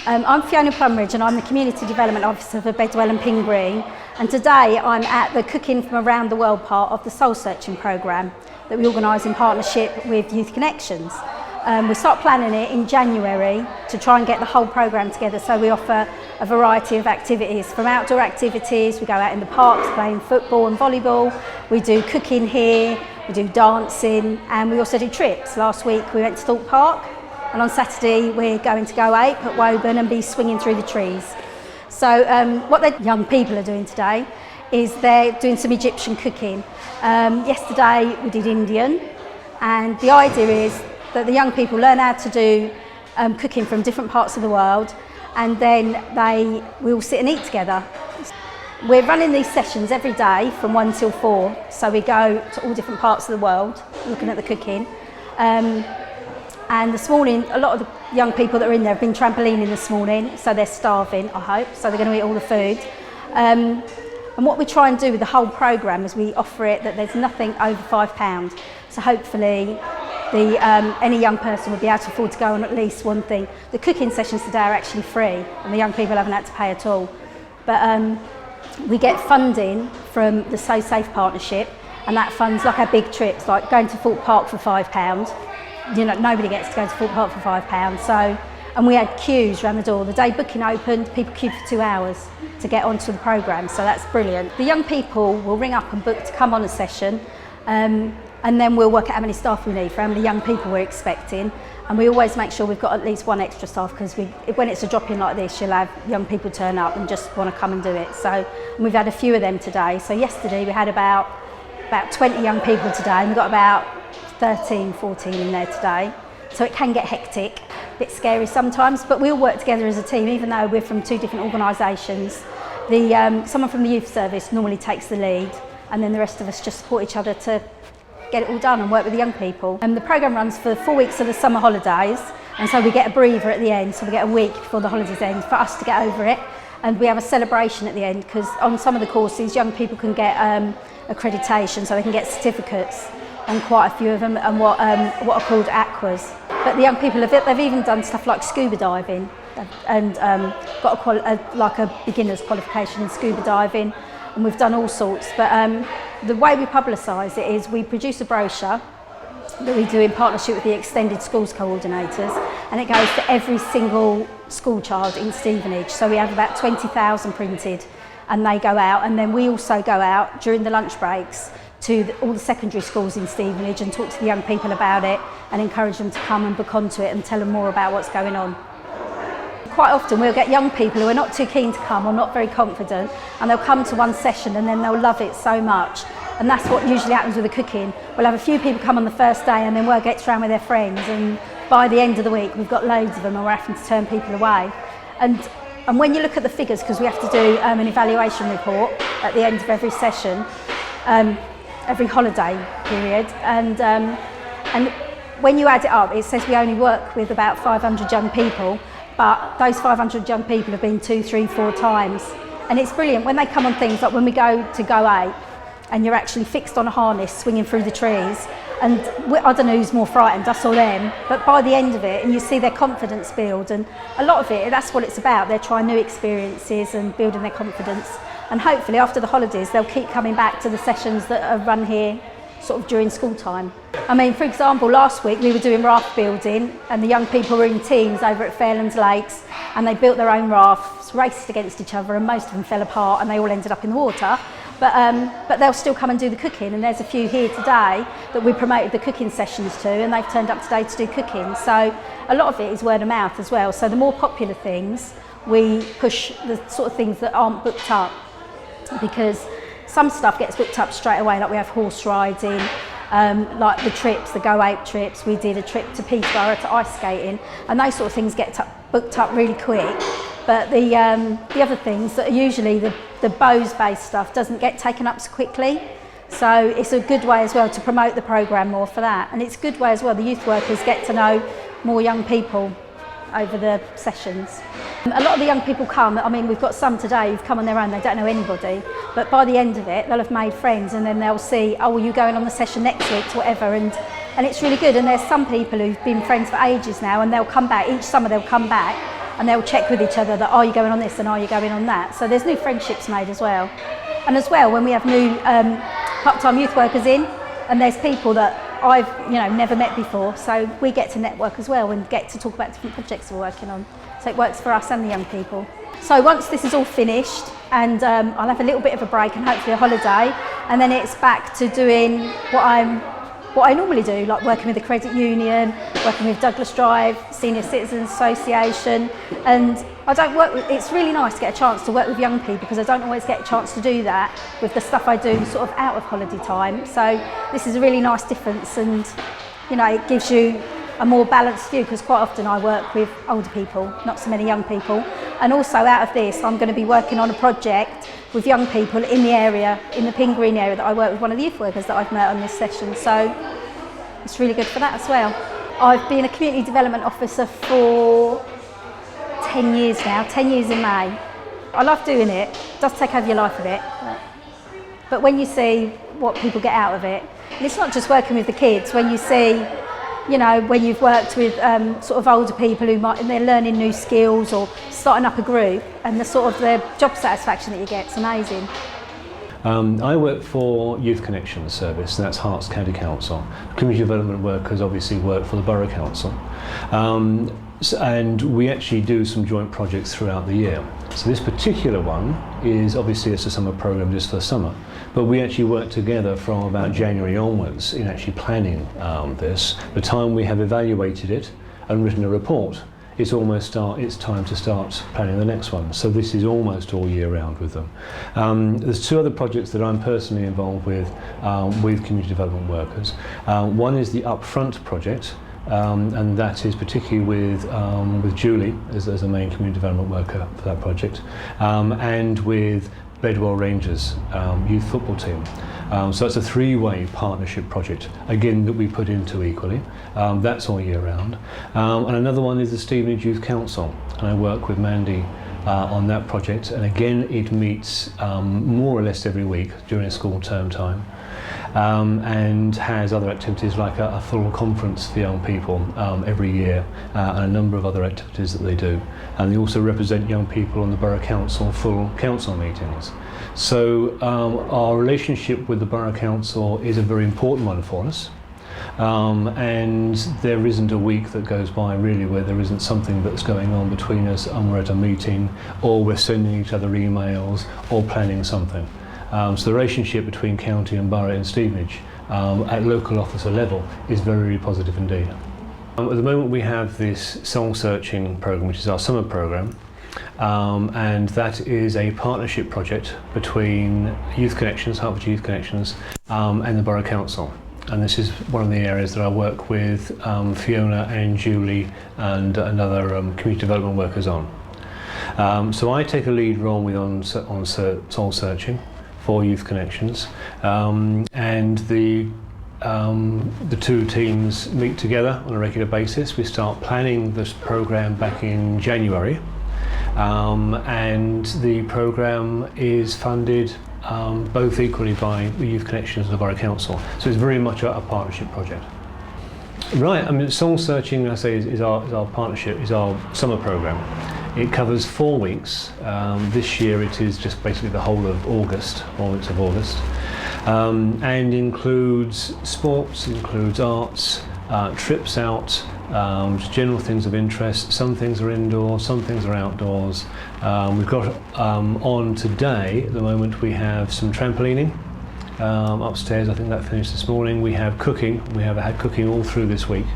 I'm Fiona Plumridge and I'm the Community Development Officer for Bedwell and Pin Green, and today I'm at the Cooking from Around the World part of the Soul Searching programme that we organise in partnership with Youth Connections. We start planning it in January to try and get the whole programme together, so we offer a variety of activities, from outdoor activities, we go out in the parks playing football and volleyball, we do cooking here, we do dancing, and we also do trips. Last week we went to Thorpe Park, and on Saturday we're going to Go Ape at Woburn and be swinging through the trees. So what the young people are doing today is they're doing some Egyptian cooking. Yesterday we did Indian, and the idea is that the young people learn how to do cooking from different parts of the world, and then we all sit and eat together. We're running these sessions every day from 1 till 4, so we go to all different parts of the world looking at the cooking. And this morning, a lot of the young people that are in there have been trampolining this morning, so they're starving, I hope, so they're going to eat all the food. And what we try and do with the whole programme is we offer it that there's nothing over £5, so hopefully any young person would be able to afford to go on at least one thing. The cooking sessions today are actually free, and the young people haven't had to pay at all. But we get funding from the So Safe partnership, and that funds like our big trips, like going to Thorpe Park for £5. You know, nobody gets to go to Thorpe Park for £5. So, and we had queues around the door. The day booking opened, people queued for 2 hours to get onto the programme, so that's brilliant. The young people will ring up and book to come on a session, and then we'll work out how many staff we need for how many young people we're expecting. And we always make sure we've got at least one extra staff, because when it's a drop-in like this, you'll have young people turn up and just want to come and do it. So, and we've had a few of them today. So yesterday we had about 20 young people today, and we've got about 13, 14 in there today. So it can get hectic, a bit scary sometimes, but we all work together as a team, even though we're from two different organisations. Someone from the youth service normally takes the lead, and then the rest of us just support each other to get it all done and work with the young people. The programme runs for 4 weeks of the summer holidays, and so we get a breather at the end, so we get a week before the holidays end for us to get over it. And we have a celebration at the end, because on some of the courses young people can get accreditation, so they can get certificates, and quite a few of them, and what are called aquas. But the young people they've even done stuff like scuba diving, and got like a beginner's qualification in scuba diving, and we've done all sorts. But the way we publicise it is we produce a brochure that we do in partnership with the Extended Schools Coordinators, and it goes to every single school child in Stevenage. So we have about 20,000 printed, and they go out, and then we also go out during the lunch breaks to all the secondary schools in Stevenage and talk to the young people about it and encourage them to come and book onto it and tell them more about what's going on. Quite often we'll get young people who are not too keen to come or not very confident, and they'll come to one session and then they'll love it so much. And that's what usually happens with the cooking. We'll have a few people come on the first day, and then word gets around with their friends, and by the end of the week we've got loads of them, and we're having to turn people away. And when you look at the figures, because we have to do an evaluation report at the end of every session, every holiday period, and when you add it up, it says we only work with about 500 young people, but those 500 young people have been 2, 3, 4 times. And it's brilliant when they come on things like when we go to Go Ape, and you're actually fixed on a harness swinging through the trees, and I don't know who's more frightened, us or them, but by the end of it, and you see their confidence build, and a lot of it, that's what it's about. They're trying new experiences and building their confidence, and hopefully after the holidays they'll keep coming back to the sessions that are run here sort of during school time. I mean, for example, last week we were doing raft building, and the young people were in teams over at Fairlands Lakes, and they built their own rafts, raced against each other, and most of them fell apart and they all ended up in the water. But they'll still come and do the cooking, and there's a few here today that we promoted the cooking sessions to, and they've turned up today to do cooking. So a lot of it is word of mouth as well. So the more popular things, we push the sort of things that aren't booked up, because some stuff gets booked up straight away, like we have horse riding, like the trips, the Go Ape trips. We did a trip to Peterborough to ice skating, and those sort of things get booked up really quick. But the other things that are usually the Bose-based stuff doesn't get taken up so quickly. So it's a good way as well to promote the programme more for that. And it's a good way as well, the youth workers get to know more young people over the sessions. A lot of the young people come, I mean, we've got some today who've come on their own, they don't know anybody, but by the end of it they'll have made friends, and then they'll see, oh, well, you going on the session next week to whatever, and it's really good. And there's some people who've been friends for ages now, and they'll come back, each summer they'll come back, and they'll check with each other that, are you going on this and are you going on that? So there's new friendships made as well. And as well, when we have new part-time youth workers in, and there's people that I've never met before, so we get to network as well and get to talk about different projects we're working on. So it works for us and the young people. So once this is all finished, and I'll have a little bit of a break and hopefully a holiday, and then it's back to doing what I normally do, like working with the credit union, working with Douglas Drive, Senior Citizens Association, and it's really nice to get a chance to work with young people because I don't always get a chance to do that with the stuff I do sort of out of holiday time. So this is a really nice difference, and it gives you a more balanced view because quite often I work with older people, not so many young people. And also out of this, I'm going to be working on a project with young people in the area, in the Pin Green area, that I work with one of the youth workers that I've met on this session. So it's really good for that as well. I've been a community development officer for 10 years now, 10 years in May. I love doing it. It does take over your life a bit. But when you see what people get out of it, and it's not just working with the kids, when you see when you've worked with sort of older people and they're learning new skills or starting up a group, and the job satisfaction that you get, it's amazing. I work for Youth Connections Service, and that's Herts County Council. Community development workers obviously work for the Borough Council. And we actually do some joint projects throughout the year. So this particular one is obviously it's a summer programme just for the summer, but we actually work together from about January onwards in actually planning this. The time we have evaluated it and written a report, it's time to start planning the next one. So this is almost all year round with them. There's two other projects that I'm personally involved with community development workers. One is the Upfront project, and that is particularly with Julie as a main community development worker for that project, and with Bedwell Rangers youth football team. So it's a three-way partnership project, again, that we put into equally. That's all year round. And another one is the Stevenage Youth Council, and I work with Mandy on that project, and again it meets more or less every week during school term time. And has other activities like a full conference for young people every year, and a number of other activities that they do. And they also represent young people on the Borough Council full council meetings. So our relationship with the Borough Council is a very important one for us. And there isn't a week that goes by really where there isn't something that's going on between us, and we're at a meeting, or we're sending each other emails, or planning something. So the relationship between county and borough in Stevenage at local officer level is very, very positive indeed. At the moment we have this soul searching programme, which is our summer programme, and that is a partnership project between Youth Connections, Hertfordshire Youth Connections, and the Borough Council. And this is one of the areas that I work with Fiona and Julie and another community development workers on. So I take a lead role on soul searching for Youth Connections, and the two teams meet together on a regular basis. We start planning this programme back in January, and the programme is funded both equally by the Youth Connections and the Borough Council. So it's very much a partnership project. Right, I mean, soul searching, I say, is our partnership, is our summer programme. It covers 4 weeks. This year it is just basically the whole of August, 4 weeks of August, and includes sports, includes arts, trips out, general things of interest. Some things are indoors, some things are outdoors. We've got on today, at the moment, we have some trampolining upstairs. I think that finished this morning. We have cooking. We have had cooking all through this week.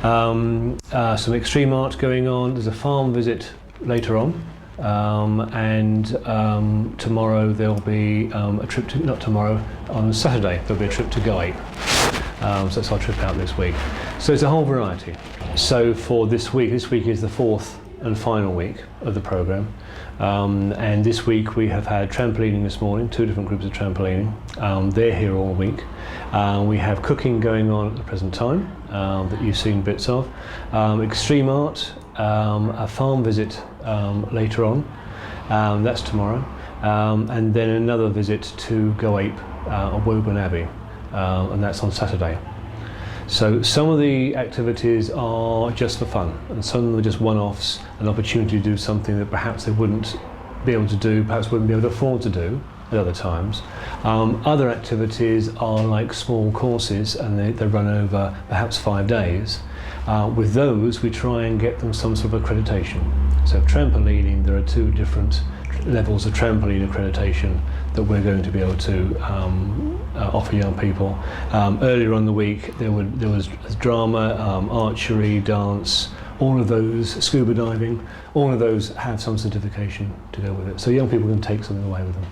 Some extreme art going on. There's a farm visit later on, and tomorrow there'll be a trip to, not tomorrow, on Saturday there'll be a trip to Guy. So that's our trip out this week. So it's a whole variety. So for this week is the 4th and final week of the programme, and this week we have had trampolining this morning, 2 different groups of trampolining. They're here all week. We have cooking going on at the present time that you've seen bits of, extreme art, a farm visit later on, that's tomorrow, and then another visit to Go Ape of Woburn Abbey, and that's on Saturday. So some of the activities are just for fun, and some of them are just one-offs, an opportunity to do something that perhaps they wouldn't be able to do, perhaps wouldn't be able to afford to do at other times. Other activities are like small courses, and they run over perhaps 5 days. With those, we try and get them some sort of accreditation. So trampolining, there are 2 different levels of trampoline accreditation that we're going to be able to offer young people. Earlier on the week, there was drama, archery, dance, all of those, scuba diving, all of those have some certification to go with it. So young people can take something away with them.